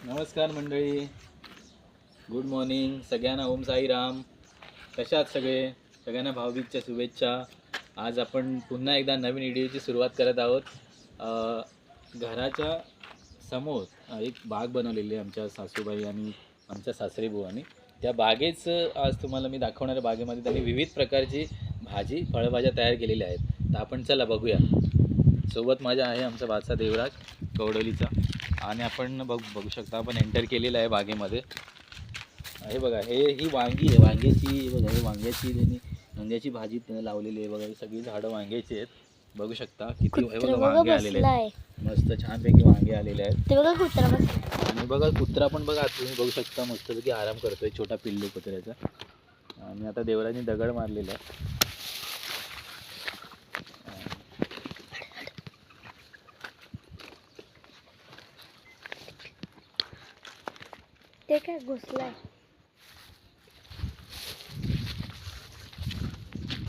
नमस्कार मंडळी, good morning सगळ्यांना. ओम साईराम. कशा आहात सगळे? सगळ्यांना भाऊबीजच्या शुभेच्छा. आज आपण पुन्हा एकदा नवीन व्हिडिओची सुरुवात करत आहोत. घराच्या समोर एक बाग बनवलेली आहे आमच्या सासूबाई आणि आमच्या सासरी बुवांनी. त्या बागेच आज तुम्हाला मी दाखवणार आहे. बागेमध्ये त्यांनी विविध प्रकारची भाजी फळभाज्या तयार केलेल्या आहेत. तर आपण चला बघूया. सोबत माझ्या आहे आमचा बादशाह देवराज कवडोलीचा. आणि आपण बघू शकता, आपण एंटर केलेलं आहे बागेमध्ये. हे बघा, ही वांगी आहे. वांग्याची बघा, हे वांग्याची भाजी लावलेली आहे. बघा, ही सगळी झाडं वांग्याची आहेत. बघू शकता किती हे बघा वांगे आलेले आहेत. मस्त छानपैकी वांगे आलेले आहेत. ते बघा कुत्रा बसला. आणि बघा कुत्रा पण बघा, तुम्ही बघू शकता मस्तपैकी आराम करतोय, छोटा पिल्लू कुत्र्याचा. आणि आता देवराजने दगड मारलेला आहे. ते काय घुसलाय.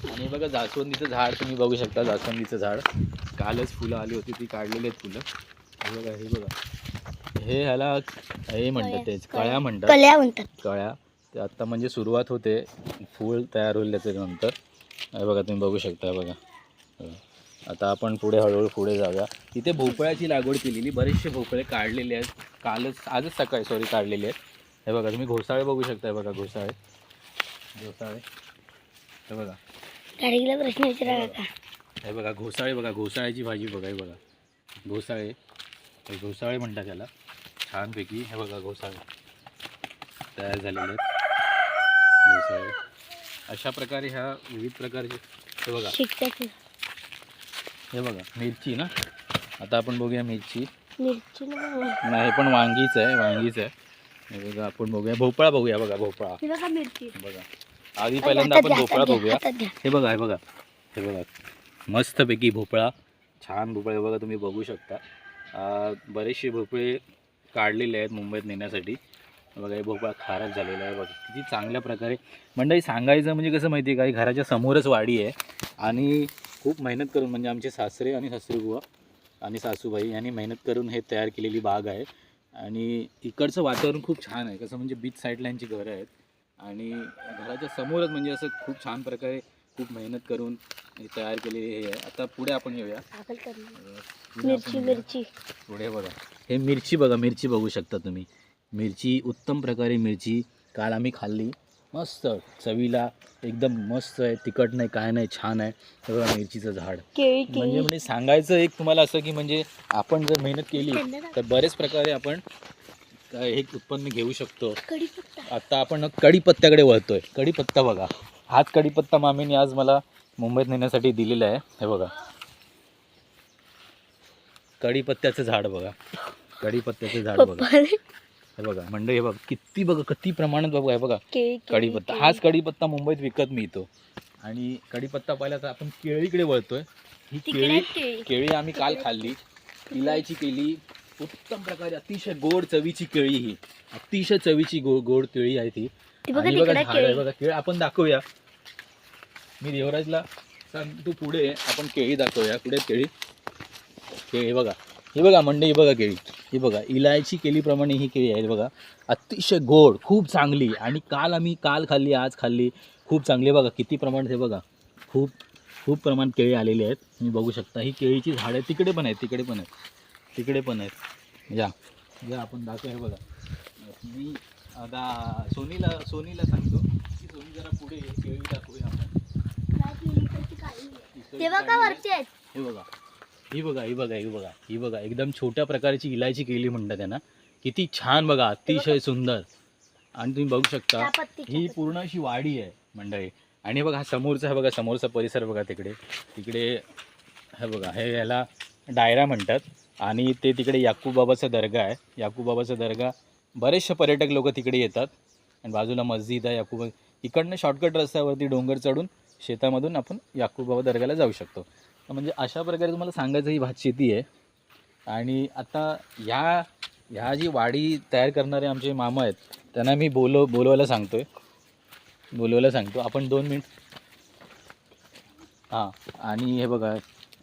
आणि बघा जास्वंदीचं झाड तुम्ही बघू शकता. जास्वंदीचं झाड कालच फुलं आली होती, ती काढलेली आहेत फुलं. हे बघा, हे ह्याला हे म्हणतात, तेच कळ्या म्हणतात. कळ्या ते आत्ता म्हणजे सुरुवात होते, फूल तयार होईल त्याच्यानंतर. हे बघा, तुम्ही बघू शकता. बघा, आता आपण पुढे हळूहळू पुढे जाऊया. इथे भोपळ्याची लागवड केलेली, बरेचसे भोपळे काढलेले आहेत. आजच सकाळी काढलेले आहेत. हे बघा, तुम्ही घोसाळे बघू शकता. बघा घोसाळे. हे बघा, गाडीला प्रश्न विचारा का. हे बघा घोसाळे. बघा घोसाळ्याची भाजी बघा. हे बघा घोसाळे म्हणतात त्याला छानपैकी. हे बघा घोसाळे तयार झालेले आहेत. घोसाळे अशा प्रकारे ह्या विविध प्रकारचे. हे बघा, हे बघा मिरची ना. आता आपण बघूया मिरची नाही, पण वांगीच आहे. हे बघा, आपण बघूया भोपळा. बघूया बघा भोपळा. मिरची बघा, आधी पहिल्यांदा आपण भोपळा बघूया. हे बघा मस्तपैकी भोपळा, छान भोपळा. हे बघा, तुम्ही बघू शकता. बरेचसे भोपळे काढलेले आहेत मुंबईत नेण्यासाठी. बघा, हे भोपळा खारच झालेला आहे. बघा किती चांगल्या प्रकारे. मंडळी सांगायचं म्हणजे कसं माहिती आहे का, घराच्या समोरच वाडी आहे आणि खूप मेहनत करून, म्हणजे आमचे सासरे आणि सासरेबुवा आणि सासूबाई यांनी मेहनत करून हे तयार केलेली बाग आहे. आणि इकडचं वातावरण खूप छान आहे. कसं म्हणजे बीच साईडला यांची घरं आहेत आणि घराच्या समोरच म्हणजे असं खूप छान प्रकारे खूप मेहनत करून हे तयार केलेली हे आहे. आता पुढे आपण येऊया. मिरची पुढे बघा, हे मिरची बघा. मिरची बघू शकता तुम्ही. मिरची उत्तम प्रकारे मिरची काल आम्ही खाल्ली. मस्त चवीला एकदम मस्त आहे. तिखट नाही, काय नाही, छान आहे. हे बघा मिरचीचं झाड. म्हणजे सांगायचं एक तुम्हाला असं की म्हणजे आपण जर मेहनत केली तर बरेच प्रकारे आपण एक उत्पन्न घेऊ शकतो. आता आपण कढीपत्त्याकडे वळतोय. कढीपत्ता बघा, हाच कढीपत्ता मामीने आज मला मुंबईत नेण्यासाठी दिलेला आहे. हे बघा कढीपत्त्याचं झाड बघा. हे बघा मंडळी, हे बघा किती प्रमाणात बघा. हे बघा कढीपत्ता. हाच कढीपत्ता मुंबईत विकत मिळतो. आणि कढीपत्ता पाहिला तर आपण केळीकडे वळतोय. ही केळी आम्ही काल खाल्ली, इलायची केली. उत्तम प्रकारे अतिशय गोड चवीची केळी. ही अतिशय चवीची गोड केळी आहे ती. आणि बघा झाड आहे बघा. केळी आपण दाखवूया. मी देवराजला सांगतो पुढे आपण केळी दाखवूया. पुढे केळी बघा. हे बघा मंडळी, बघा केळी. ही बघा इलायची केळीप्रमाणे ही केळी आहे बघा. अतिशय गोड, खूप चांगली. आणि काल खाल्ली, आज खाल्ली, खूप चांगली. बघा किती प्रमाणात. हे बघा खूप प्रमाणात केळी आलेली आहेत. तुम्ही बघू शकता. ही केळीची झाडं तिकडे पण आहेत. या आपण दाखवू. हे बघा, मी आता सोनीला सांगतो की सोनी जरा पुढे केळी दाखवूया आपण. ही बघा एकदम छोट्या प्रकारची इलायची केळी म्हणतात त्यांना. किती छान बघा, अतिशय सुंदर. आणि तुम्ही बघू शकता ही पूर्ण अशी वाडी आहे मंडळी. आणि बघा समोरचा परिसर बघा. तिकडे हे बघा, हे याला डायरा म्हणतात. आणि ते तिकडे याकूबाबाचा दर्गा आहे. याकूबाबाचा दर्गा, बरेचसे पर्यटक लोक तिकडे येतात. आणि बाजूला मस्जिद आहे याकूबा. इकडनं शॉर्टकट रस्त्यावरती डोंगर चढून शेतामधून आपण याकूबाबा दर्ग्याला जाऊ शकतो. म्हणजे अशा प्रकारे तुम्हाला सांगायचं ही भातशेती आहे. आणि आता ह्या जी वाडी तयार करणारे आमचे मामा आहेत त्यांना मी बोलवायला सांगतो. आपण 2 मिनिट. हां, आणि हे बघा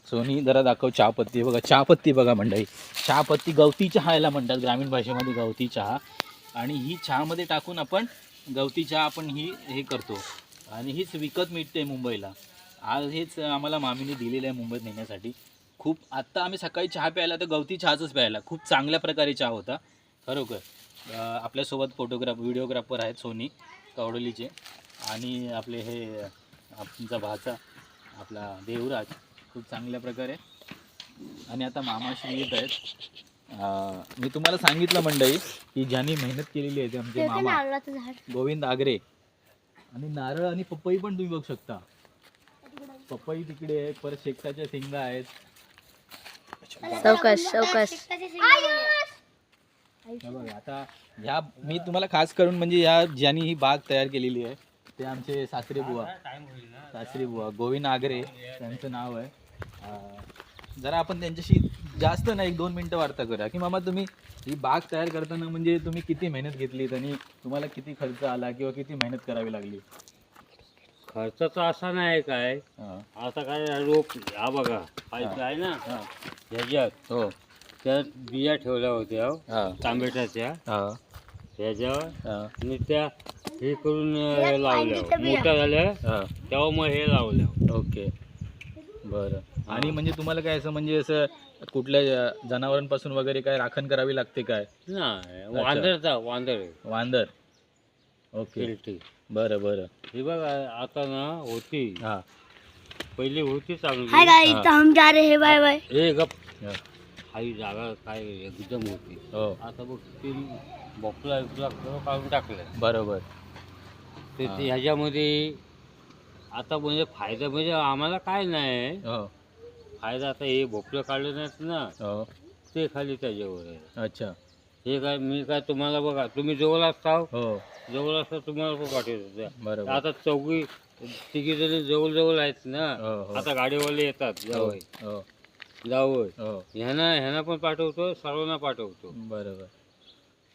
सोनी जरा दाखव चहापत्ती. बघा चहापत्ती बघा मंडळी. चहापत्ती गवती चहा याला म्हणतात ग्रामीण भाषेमध्ये गवती चहा. आणि ही चहामध्ये टाकून आपण गवती चहा आपण हे करतो आणि हीच विकत मिळते मुंबईला. आज हेच आम्हाला मामीने दिलेलं आहे मुंबईत नेण्यासाठी. खूप आत्ता आम्ही सकाळी चहा प्यायला तर गवती चहाच प्यायला. खूप चांगल्या प्रकारे चहा होता खरोखर. आपल्यासोबत व्हिडिओग्राफर आहेत सोनी कवडोलीचे आणि आपले हे आमचा भाचा आपला देवराज खूप चांगल्या प्रकारे. आणि आता मामाशी येत आहेत. मी तुम्हाला सांगितलं मंडळी की ज्यांनी मेहनत केलेली आहे ते आमचे ते काय मामा नारळाचं झाड. गोविंद आगरे. आणि नारळ आणि पपई पण तुम्ही बघू शकता. पपई तिकडे आहे, परत शेकटाच्या शेंगा आहेत. चौकश चौकश. हे बघा आता ह्या मी तुम्हाला खास करून म्हणजे ह्या ज्यांनी ही बाग तयार केलेली आहे ते आमचे सासरे बुवा गोविंद आगरे त्यांचं नाव आहे. जरा आपण त्यांच्याशी जास्त नाही 1-2 मिनटं वार्ता करूया की मामा तुम्ही ही बाग तयार करताना म्हणजे तुम्ही किती मेहनत घेतलीत आणि तुम्हाला किती खर्च आला किंवा किती मेहनत करावी लागली. खर्चाचा असा नाही काय, हां आता काय रोप हा बघा पाईप आहे ना हां ह्याच्यात, हो त्यात बिया ठेवल्या होत्या हां तांबेटाच्या हां ह्याच्यावर, हां आणि त्या हे करून लावल्या, पाहिजे बिया. मोठ्या झाल्या हां तेव्हा मग हे लावल्या. ओके बरं. आणि म्हणजे तुम्हाला काय असं म्हणजे असं कुठल्या जनावरांपासून वगैरे काय राखण करावी लागते काय. नाही वांदर वांदर. ओके पिलटी. बरं बरं. ही बघा आता ना होती, हां पहिली होती हाय चांगली. गाइस, तो हम जा रहे हैं. Bye bye. हे गप हां. काही जागा काय एकदम होती. हो आता बघ ती बोकला बिकला सर्व काढून टाकलं. बरोबर. ते हां. ह्याच्यामध्ये आता म्हणजे फायदा म्हणजे आम्हाला काय नाही हो फायदा. आता हे भोपळं काढलं नाहीत ना हो ते खाली त्याच्यावर आहे. अच्छा हे काय मी काय तुम्हाला बघा, तुम्ही जवळ असता हो जवळ असता तुम्हाला पण पाठवत होत्या. बरोबर. आता तिघी जणी जवळ जवळ आहेत ना. हो हो आता गाडीवाले येतात हो जावं हो जावं, हो ह्यांना पण पाठवतो, सर्वांना पाठवतो. बरोबर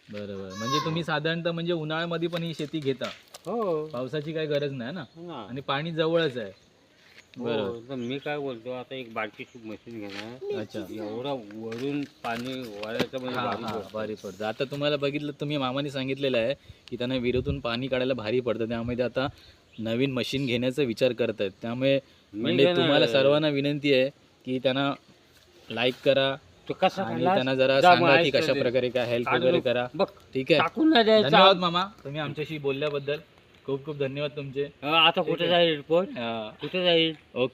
बरोबर. म्हणजे तुम्ही साधारणतः म्हणजे उन्हाळ्यामध्ये पण ही शेती घेता. हो पावसाची काही गरज नाही ना ना. आणि पाणी जवळच आहे. बरोबर. हो, तर मी काय बोलतो, आता एक बारकीशी मशीन घेणार, अच्छा एवढा वरून पाणी वाढायचं म्हणजे हां भारी हां गोष्ट. भारी पडतं. आता तुम्हाला बघितलं तुम्ही मामाने सांगितलेलं आहे की त्यांना विहिरीतून पाणी काढायला भारी पडतं. त्यामुळे ते आता नवीन मशीन घेण्याचा विचार करत आहेत. त्यामुळे म्हणजे घेणार तुम्हाला आहे. सर्वांना विनंती आहे की त्यांना लाईक करा तो कसा आणि खाल्लास? त्यांना जरा जा सांगा मग की कशा दे. प्रकारे काय हेल्प काढ वगैरे नको. करा. बघ ठीक आहे. टाकून नाही द्यायचा. धन्यवाद मामा, तुम्ही आमच्याशी बोलल्याबद्दल खूप खूप धन्यवाद तुमचे. आता कुठे जाईल रिपोर्ट, हां, कुठे जाईल? ओके.